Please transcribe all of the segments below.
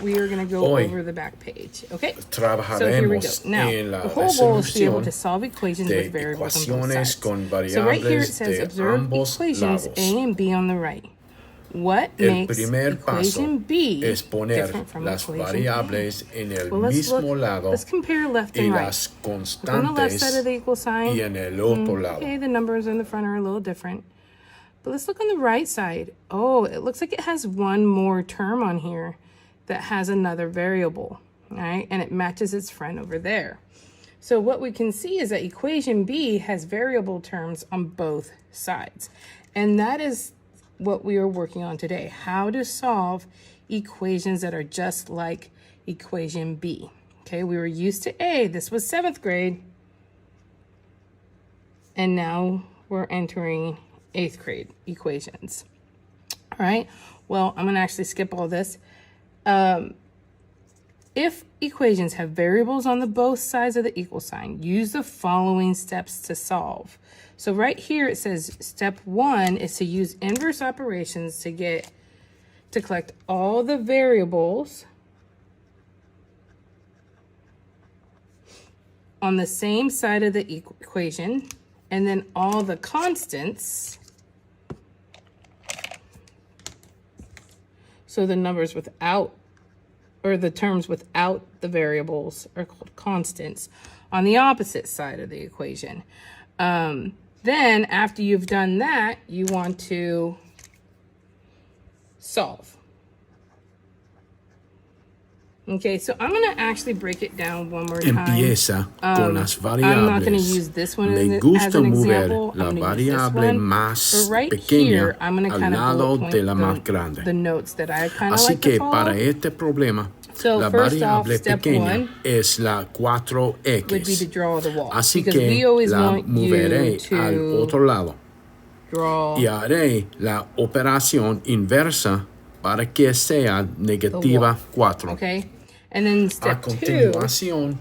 we are going to go Hoy over the back page. Okay, trabajaremos so here we go. Now, en la the whole goal is to be able resolución to solve equations de with variables on both ecuaciones sides. con So right here it variables says de observe ambos equations lados. A and B on the right. What El makes primer paso equation B es poner different from las equation variables A? en el Well, mismo lado let's compare left y and right. las Look on the left side of constantes the equal sign. y en el otro lado. Okay, the numbers in the front are a little different. But let's look on the right side. Oh, it looks like it has one more term on here that has another variable, all right? And it matches its friend over there. So what we can see is that equation B has variable terms on both sides. And that is what we are working on today, how to solve equations that are just like equation B. Okay, we were used to A. This was 7th grade. And now we're entering 8th grade equations. All right, well, I'm going to actually skip all this. If equations have variables on the both sides of the equal sign, use the following steps to solve. So right here it says step 1 is to use inverse operations to collect all the variables on the same side of the equation, and then all the constants. So the numbers without, or the terms without the variables are called constants on the opposite side of the equation. Then after you've done that, you want to solve. Okay, so I'm going to actually break it down one more time. Empieza con las variables. I'm not going to use this one Me as gusta an mover example. la I'm going to use this variable one. más But right pequeña here, I'm going to al kind of lado bullet de la más point grande. the notes that I kind of Así like que to follow. para este problema, So la first off, variable step pequeña 1 es la would be to 4x. draw the wall. Así because we que always la want moveré you al to otro lado draw y haré la operación inversa para que sea negativa 4. Okay, and then A step 2. continuación,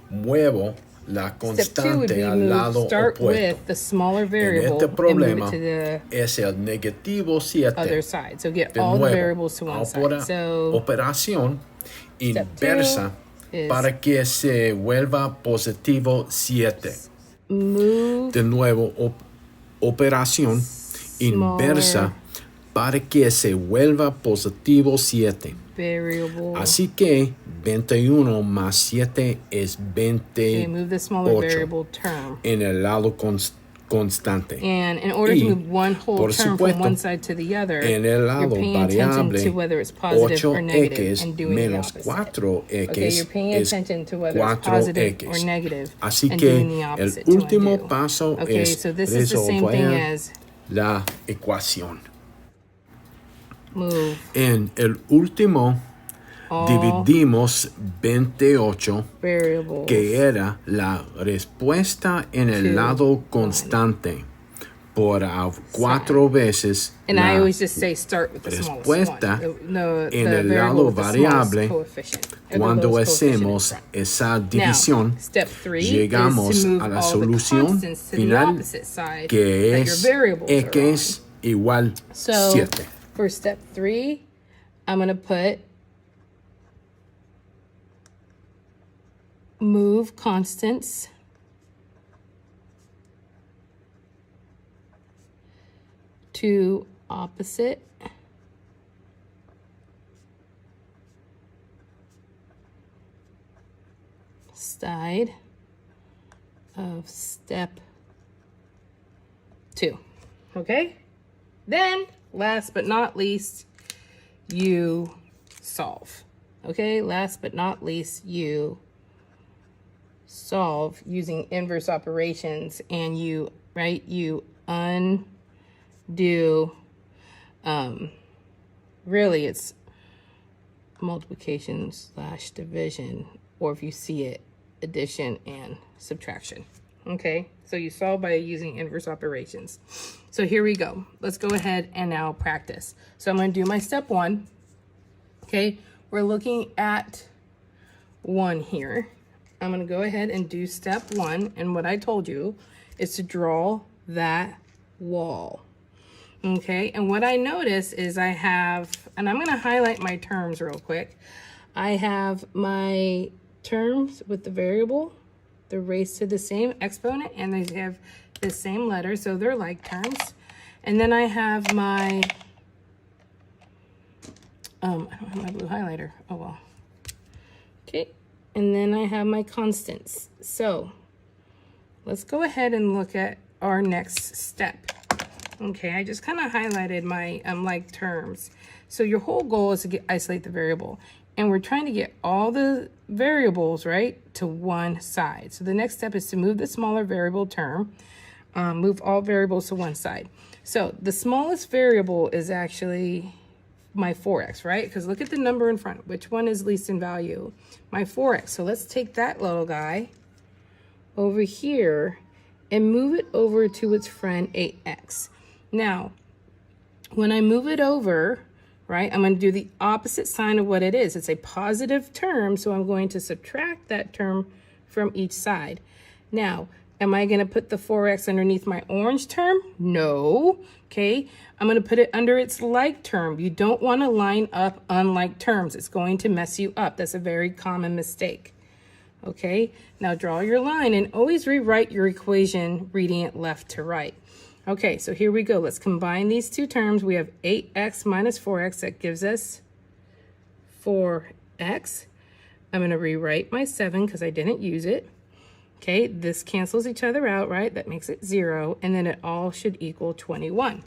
muevo la Step 2 would constante be al lado start opuesto. with the smaller En variable este and move problema it to the es el negativo 7. other side. So get De all the nuevo, variables to one side. So operación step inversa 2 is para que se vuelva positivo 7. move De nuevo, operación inversa para que se vuelva positivo 7. variable. Así que 21 más 7 es Okay, move the smaller 28 variable term. en el lado constante. And in order to move one whole por term supuesto, from one side to the other, en el lado you're paying attention variable to whether it's positive or negative 8x and doing the menos opposite. 4x Okay, you're paying es attention to whether it's positive 4x. or negative Así and que doing the el opposite to último undo. paso Okay, es so this is the same thing resolver as la ecuación. move En el último all dividimos 28, variables que era la respuesta en el to lado constante, por 4 veces and la I always just say start with the smallest respuesta one. en The el variable lado with the smallest variable. coefficient, or the Cuando lowest coefficient in hacemos front. esa Now, división, step 3 llegamos is to move a la all solución the constants to the final, opposite side que that your es variables are x igual on. So 7. for step 3, I'm going to put move constants to opposite side of step 2. Okay? Then, last but not least, you solve. Okay? Last but not least, you solve using inverse operations, and you undo, really it's multiplication / division, or if you see it, addition and subtraction. Okay, so you solve by using inverse operations. So here we go. Let's go ahead and now practice. So I'm going to do my step 1. Okay, we're looking at 1 here. I'm going to go ahead and do step 1, and what I told you is to draw that wall. Okay, and what I notice is I have, and I'm going to highlight my terms real quick. I have my terms with the variable. They're raised to the same exponent and they have the same letter, so they're like terms. And then I have my, I don't have my blue highlighter. Oh well. Okay, and then I have my constants. So let's go ahead and look at our next step. Okay, I just kind of highlighted my like terms. So your whole goal is to isolate the variable. And we're trying to get all the variables, right, to one side. So the next step is to move the smaller variable term, move all variables to one side. So the smallest variable is actually my 4x, right? Because look at the number in front. Which one is least in value? My 4x. So let's take that little guy over here and move it over to its friend 8x. Now, when I move it over, right, I'm going to do the opposite sign of what it is. It's a positive term, so I'm going to subtract that term from each side. Now, am I going to put the 4x underneath my orange term? No. Okay, I'm going to put it under its like term. You don't want to line up unlike terms. It's going to mess you up. That's a very common mistake. Okay, now draw your line and always rewrite your equation reading it left to right. Okay, so here we go. Let's combine these two terms. We have 8x minus 4x. That gives us 4x. I'm going to rewrite my 7 because I didn't use it. Okay, this cancels each other out, right? That makes it 0. And then it all should equal 21.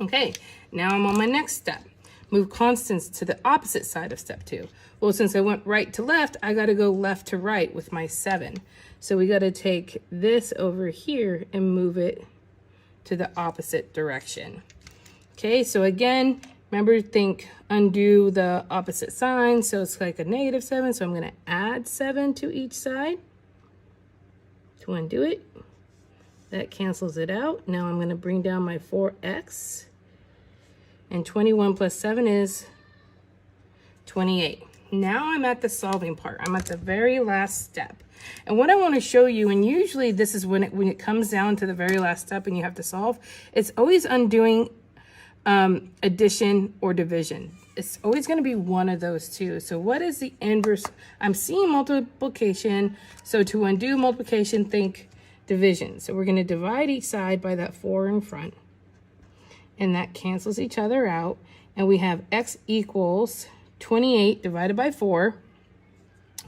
Okay, now I'm on my next step. Move constants to the opposite side of step 2. Well, since I went right to left, I got to go left to right with my 7. So we got to take this over here and move it to the opposite direction. Okay, so again, remember, undo the opposite sign. So it's like a -7. So I'm going to add 7 to each side to undo it. That cancels it out. Now I'm going to bring down my 4x. And 21 plus 7 is 28. Now I'm at the solving part. I'm at the very last step. And what I want to show you, and usually this is when it comes down to the very last step and you have to solve, it's always undoing addition or division. It's always going to be one of those two. So what is the inverse? I'm seeing multiplication. So to undo multiplication, think division. So we're going to divide each side by that 4 in front. And that cancels each other out. And we have x equals 28 divided by 4,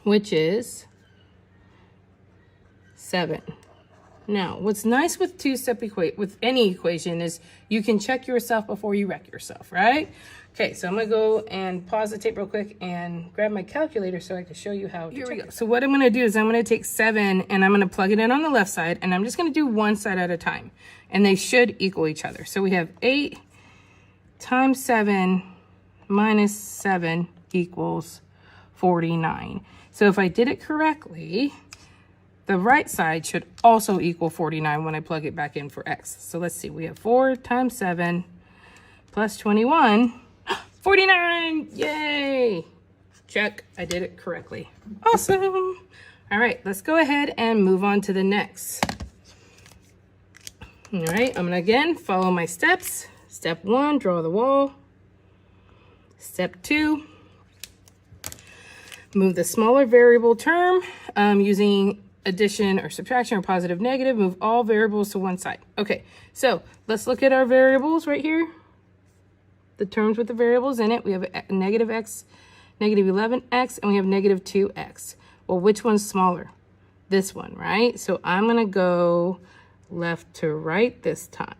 which is 7. Now, what's nice with two-step with any equation is you can check yourself before you wreck yourself, right? Okay, so I'm going to go and pause the tape real quick and grab my calculator so I can show you how to check it. So what I'm going to do is I'm going to take 7 and I'm going to plug it in on the left side, and I'm just going to do one side at a time. And they should equal each other. So we have 8 times 7 minus 7 equals 49. So if I did it correctly, the right side should also equal 49 when I plug it back in for x. So let's see, we have 4 times 7 plus 21, 49, yay! Check, I did it correctly. Awesome. All right, let's go ahead and move on to the next. All right, I'm gonna again follow my steps. Step 1, draw the wall. Step 2, move the smaller variable term using addition or subtraction or positive negative. Move all variables to one side. Okay, so let's look at our variables right here. The terms with the variables in it. We have a negative x, negative 11x, and we have negative 2x. Well, which one's smaller? This one, right? So I'm gonna go left to right this time.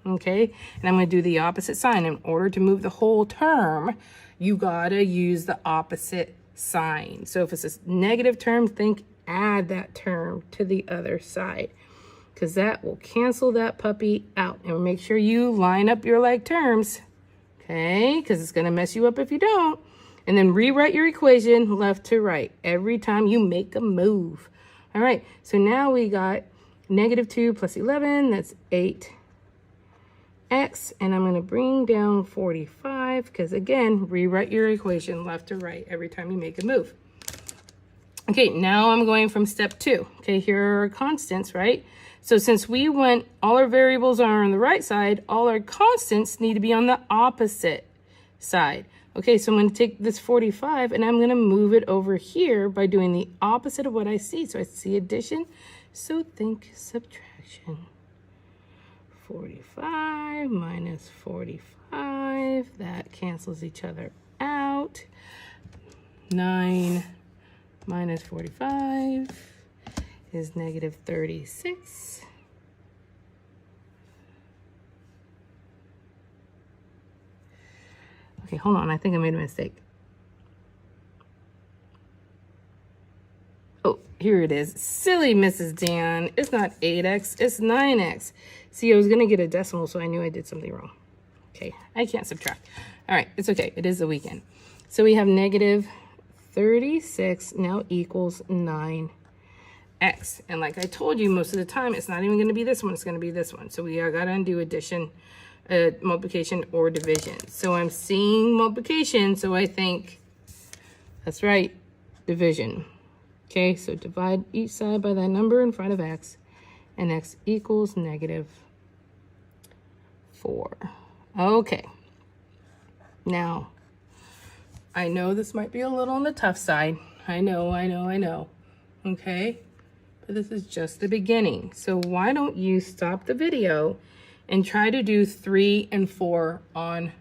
Okay, and I'm going to do the opposite sign. In order to move the whole term, you gotta use the opposite sign. So if it's a negative term, think add that term to the other side, because that will cancel that puppy out. And make sure you line up your like terms, okay, because it's going to mess you up if you don't. And then rewrite your equation left to right every time you make a move. All right, so now we got negative 2 plus 11, that's 8x, and I'm going to bring down 45 because, again, rewrite your equation left to right every time you make a move. Okay, now I'm going from step 2. Okay, here are our constants, right? So since we went, all our variables are on the right side, all our constants need to be on the opposite side. Okay, so I'm going to take this 45 and I'm going to move it over here by doing the opposite of what I see. So I see addition, so think subtraction. 45 minus 45, that cancels each other out. 9 minus 45 is negative 36. Okay, hold on, I think I made a mistake. Oh, here it is. Silly Mrs. Dan. It's not 8x, it's 9x. See, I was going to get a decimal, so I knew I did something wrong. Okay, I can't subtract. All right, it's okay. It is the weekend. So we have negative 36 now equals 9x. And like I told you, most of the time, it's not even going to be this one. It's going to be this one. So we are got to undo addition, multiplication, or division. So I'm seeing multiplication, so I think, that's right, division. Okay, so divide each side by that number in front of x, and x equals negative 4. Okay. Now, I know this might be a little on the tough side. I know. Okay? But this is just the beginning. So why don't you stop the video and try to do 3 and 4 on